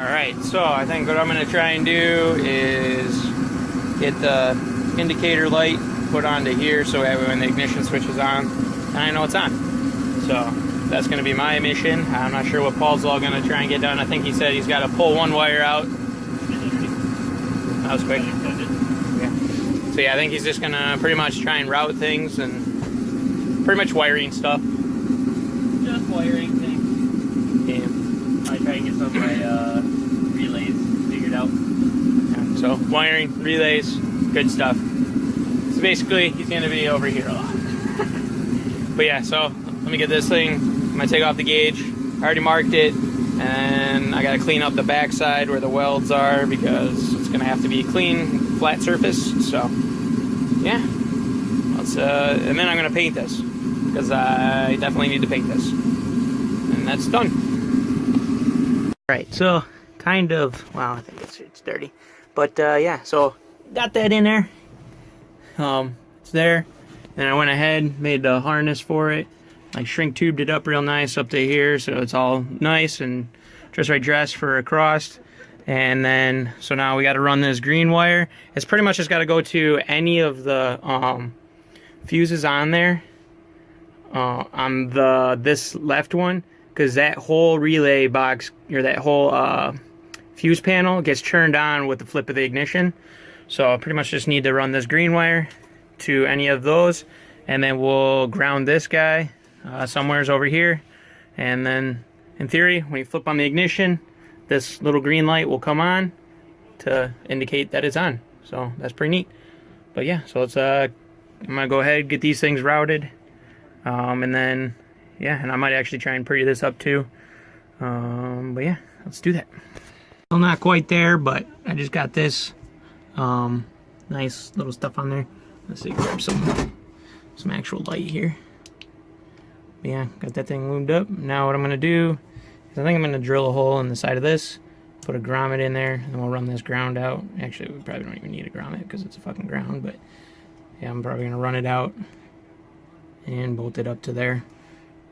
Alright, so I think what I'm going to try and do is get the indicator light put onto here so that way when the ignition switch is on, I know it's on. So that's going to be my mission. I'm not sure what Paul's all going to try and get done. I think he said he's got to pull one wire out. That was quick. Yeah. So yeah, I think he's just going to pretty much try and route things and pretty much wiring stuff. Just wiring things. Yeah. I try and get some of my relays figured out. Yeah, so wiring, relays, good stuff. So basically, he's going to be over here a lot. But yeah, so let me get this thing. I'm going to take off the gauge. I already marked it. And I got to clean up the backside where the welds are because it's going to have to be clean, flat surface. So yeah, let's and then I'm going to paint this because I definitely need to paint this. And that's done. Alright, so kind of, well, I think it's dirty. But yeah, so got that in there. It's there. And I went ahead, made the harness for it. I shrink tubed it up real nice up to here, so it's all nice and just right dressed for across. And then, so now we got to run this green wire. It's pretty much just got to go to any of the fuses on there, on this left one, because that whole relay box or that whole fuse panel gets turned on with the flip of the ignition. So I pretty much just need to run this green wire to any of those, and then we'll ground this guy somewhere's over here. And then in theory, when you flip on the ignition, this little green light will come on to indicate that it's on. So that's pretty neat. But yeah, so let's I'm gonna go ahead, get these things routed, and then yeah, and I might actually try and pretty this up too. But yeah, let's do that. Still not quite there, but I just got this nice little stuff on there. Let's see, grab some actual light here. But yeah, got that thing lubed up. Now what I'm gonna do is I think I'm gonna drill a hole in the side of this, put a grommet in there, and we'll run this ground out. Actually, we probably don't even need a grommet because it's a fucking ground, but yeah, I'm probably gonna run it out and bolt it up to there.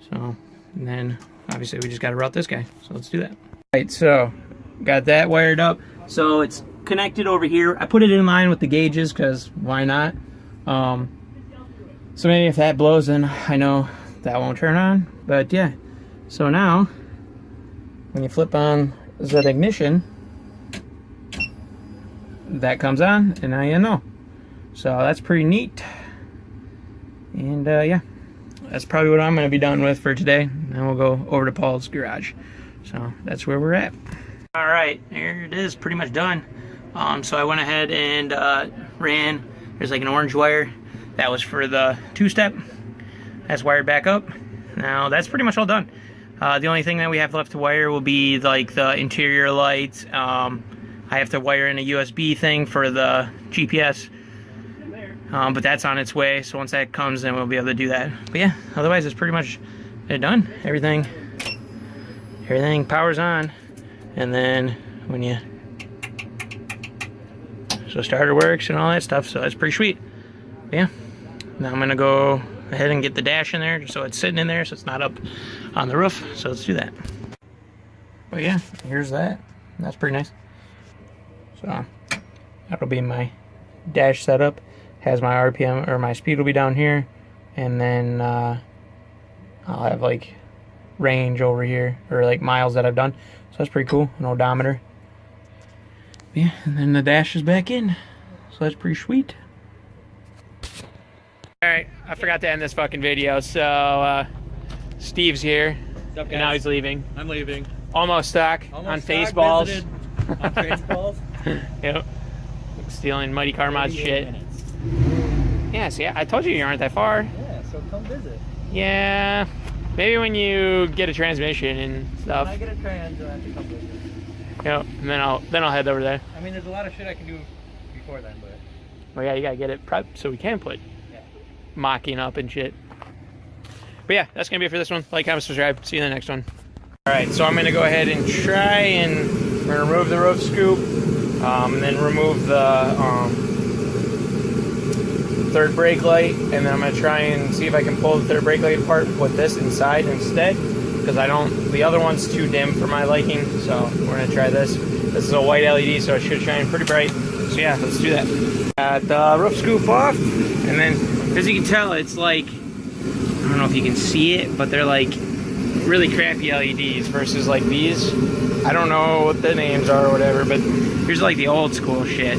So, and then obviously we just gotta route this guy. So let's do that. Alright, so got that wired up. So it's connected over here. I put it in line with the gauges because why not? So maybe if that blows, then I know that won't turn on. But yeah, so now when you flip on the ignition, that comes on, and now you know. So that's pretty neat. And yeah, that's probably what I'm going to be done with for today. Then we'll go over to Paul's garage. So that's where we're at. All right, here it is, pretty much done. So I went ahead and ran. There's like an orange wire that was for the two-step. That's wired back up. Now that's pretty much all done. The only thing that we have left to wire will be like the interior lights. I have to wire in a USB thing for the GPS, but that's on its way. So once that comes, then we'll be able to do that. But yeah, otherwise it's pretty much done. Everything powers on, and then when you starter works and all that stuff. So that's pretty sweet. But yeah, now I'm gonna go ahead and get the dash in there just so it's sitting in there so it's not up on the roof. So let's do that. But yeah, here's that. That's pretty nice. So that'll be my dash setup. Has my RPM, or my speed will be down here, and then I'll have like range over here, or like miles that I've done. So that's pretty cool. An odometer. Yeah, and then the dash is back in. So that's pretty sweet. Alright, I forgot to end this fucking video. So Steve's here. What's up, guys? And now he's leaving. I'm leaving. Almost stuck on face balls. On face balls? Yep. Stealing Mighty Car Mod's shit. Yeah, see, I told you aren't that far. Yeah, so come visit. Yeah, maybe when you get a transmission and stuff. When I get a trans, I have to come visit. Yep, and then I'll head over there. I mean, there's a lot of shit I can do before then, but... Well, yeah, you gotta get it prepped so we can put mocking up and shit. But yeah, that's gonna be it for this one. Like, comment, subscribe. See you in the next one. Alright, so I'm gonna go ahead and try and remove the roof scoop, and then remove the third brake light, and then I'm gonna try and see if I can pull the third brake light apart and put this inside instead. because the other one's too dim for my liking. So we're gonna try this. This is a white LED, so it should shine pretty bright. So yeah, let's do that. Got the roof scoop off, and then as you can tell, it's like, I don't know if you can see it, but they're like really crappy LEDs versus like these. I don't know what the names are or whatever, but here's like the old school shit.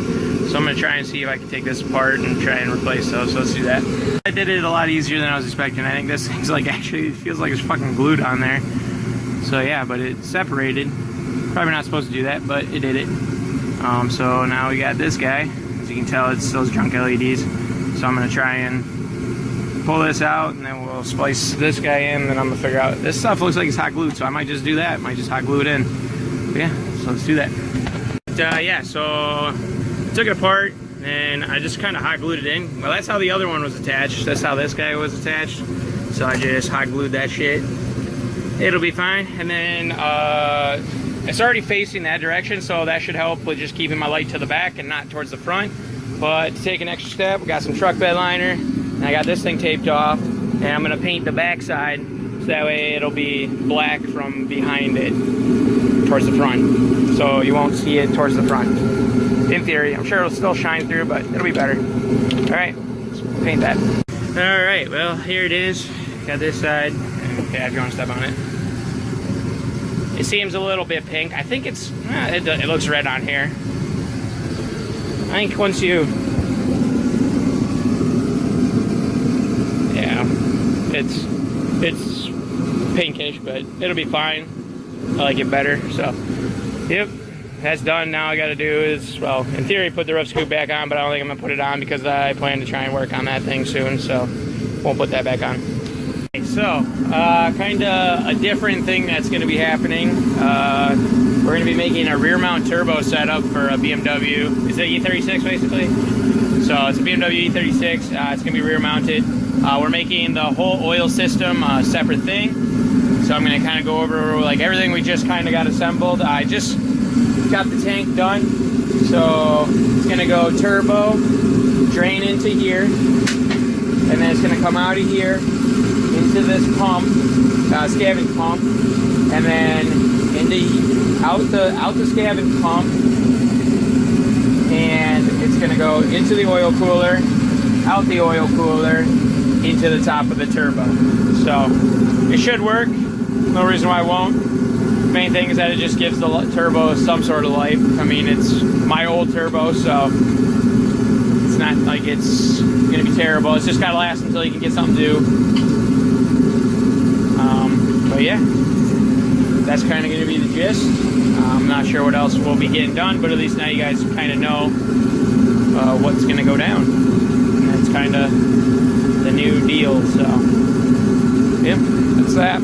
So I'm gonna try and see if I can take this apart and try and replace those. So let's do that. I did it a lot easier than I was expecting. I think this thing's like actually feels like it's fucking glued on there. So yeah, but it separated. Probably not supposed to do that, but it did it. So now we got this guy. As you can tell, it's those junk LEDs. So I'm gonna try and pull this out, and then we'll splice this guy in. Then I'm gonna figure out, this stuff looks like it's hot glued, so I might just do that. Might just hot glue it in. But yeah, so let's do that. But, yeah, so took it apart and I just kind of hot glued it in. Well, that's how the other one was attached. That's how this guy was attached. So I just hot glued that shit. It'll be fine. And then it's already facing that direction, so that should help with just keeping my light to the back and not towards the front. But to take an extra step, we got some truck bed liner, and I got this thing taped off, and I'm gonna paint the back side so that way it'll be black from behind it towards the front, so you won't see it towards the front. In theory, I'm sure it'll still shine through, but it'll be better. All right, let's paint that. All right, well, here it is. Got this side. Okay, if you want to step on it. It seems a little bit pink. I think it's, it looks red on here. I think once you, yeah, it's pinkish, but it'll be fine. I like it better, so, yep, that's done. Now I gotta do is, well, in theory, put the roof scoop back on, but I don't think I'm gonna put it on because I plan to try and work on that thing soon, so won't put that back on. Okay, so, kinda a different thing that's gonna be happening. We're gonna be making a rear mount turbo setup for a BMW. Is it E36 basically? So it's a BMW E36, it's gonna be rear mounted. We're making the whole oil system a separate thing. So I'm gonna kind of go over like everything we just kind of got assembled. I just got the tank done. So it's gonna go turbo, drain into here, and then it's gonna come out of here into this pump, scavenge pump, and then out the scavenge pump, and it's gonna go into the oil cooler, out the oil cooler, into the top of the turbo. So it should work. No reason why it won't. Main thing is that it just gives the turbo some sort of life. I mean, it's my old turbo, so it's not like it's gonna be terrible. It's just gotta last until you can get something to do. But yeah, that's kind of gonna be the gist. I'm not sure what else will be getting done, but at least now you guys kind of know what's gonna go down. And that's kind of the new deal. So yeah, that's that.